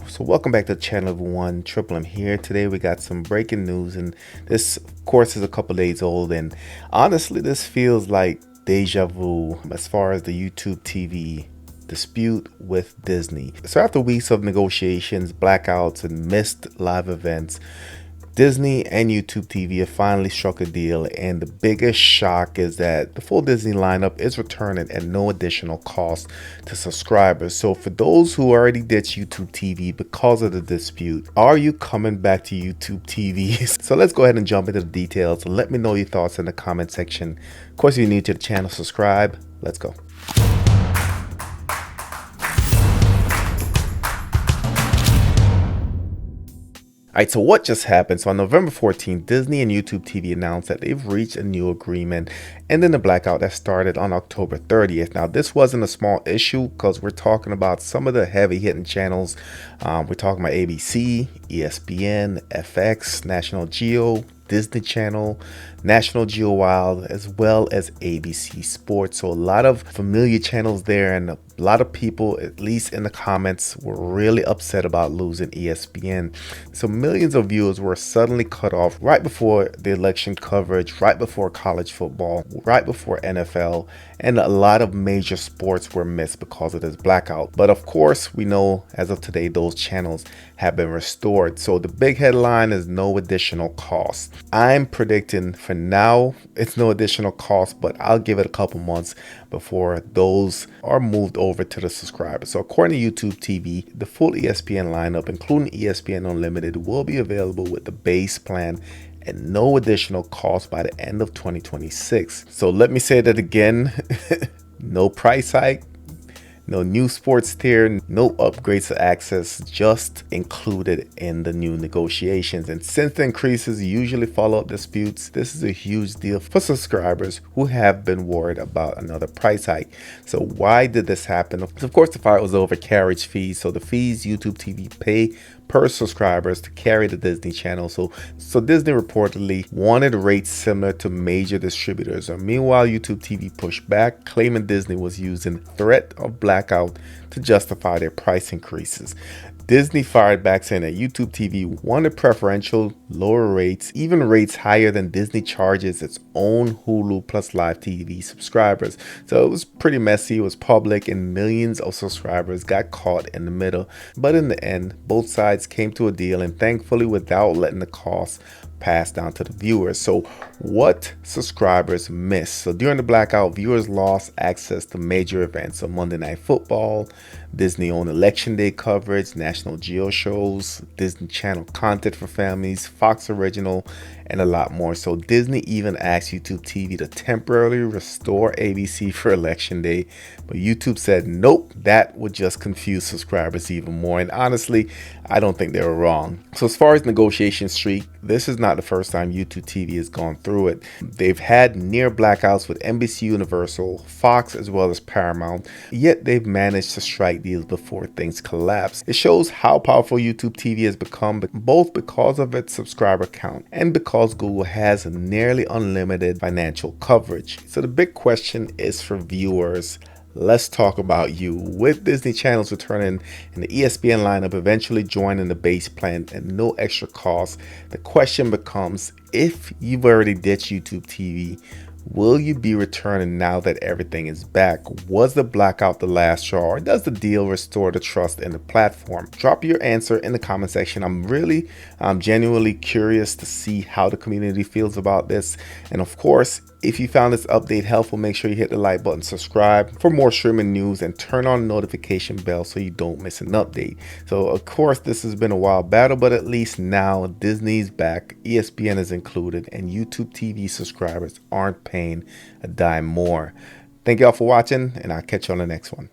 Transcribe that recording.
So welcome back to the channel everyone. Triple M here. Today we got some breaking news, and this of course is a couple days old, and honestly this feels like deja vu as far as the YouTube TV dispute with Disney. So after weeks of negotiations, blackouts, and missed live events, Disney and YouTube TV have finally struck a deal, and the biggest shock is that the full Disney lineup is returning at no additional cost to subscribers. So for those who already ditched YouTube TV because of the dispute, are you coming back to YouTube TV? So let's go ahead and jump into the details and let me know your thoughts in the comment section. Of course, if you're new to the channel, subscribe. Let's go. Alright, so what just happened? So on November 14th, Disney and YouTube TV announced that they've reached a new agreement, ending the blackout that started on October 30th. Now, this wasn't a small issue because we're talking about some of the heavy hitting channels. We're talking about ABC, ESPN, FX, National Geo, Disney Channel, National Geo Wild, as well as ABC Sports. So a lot of familiar channels there, and a lot of people, at least in the comments, were really upset about losing ESPN. So millions of viewers were suddenly cut off right before the election coverage, right before college football, right before NFL, and a lot of major sports were missed because of this blackout. But of course, we know as of today, those channels have been restored. So the big headline is no additional cost. I'm predicting for now it's no additional cost, but I'll give it a couple months before those are moved over to the subscribers. So according to YouTube TV, the full ESPN lineup, including ESPN Unlimited, will be available with the base plan and no additional cost by the end of 2026. So let me say that again. No price hike, no new sports tier, no upgrades to access, just included in the new negotiations. And since the increases usually follow up disputes, this is a huge deal for subscribers who have been worried about another price hike. So why did this happen? Of course, the fight was over carriage fees. So the fees YouTube TV pay per subscribers to carry the Disney Channel. So Disney reportedly wanted rates similar to major distributors. Meanwhile, YouTube TV pushed back, claiming Disney was using threat of blackout to justify their price increases. Disney fired back, saying that YouTube TV wanted preferential lower rates, even rates higher than Disney charges its own Hulu plus live TV subscribers. So it was pretty messy, it was public, and millions of subscribers got caught in the middle. But in the end, both sides came to a deal, and thankfully without letting the cost pass down to the viewers. So what subscribers missed? So during the blackout, viewers lost access to major events. So Monday Night Football, Disney owned Election Day coverage, National Geo shows, Disney Channel content for families, Fox original, and a lot more. So Disney even asked YouTube TV to temporarily restore ABC for Election Day, but YouTube said nope, that would just confuse subscribers even more. And honestly, I don't think they were wrong. So as far as negotiation streak, this is not the first time YouTube TV has gone through it. They've had near blackouts with NBC Universal, Fox, as well as Paramount, yet they've managed to strike deals before things collapse. It shows how powerful YouTube TV has become, both because of its subscriber count and because Google has nearly unlimited financial coverage. So the big question is for viewers. Let's talk about you. With Disney channels returning and the ESPN lineup eventually joining the base plan at no extra cost, the question becomes, if you've already ditched YouTube TV, will you be returning now that everything is back? Was the blackout the last straw, or does the deal restore the trust in the platform? Drop your answer in the comment section. I'm genuinely curious to see how the community feels about this. And of course, if you found this update helpful, make sure you hit the like button, subscribe for more streaming news, and turn on the notification bell so you don't miss an update. So of course, this has been a wild battle, but at least now Disney's back, ESPN is included, and YouTube TV subscribers aren't paying a dime more. Thank y'all for watching, and I'll catch you on the next one.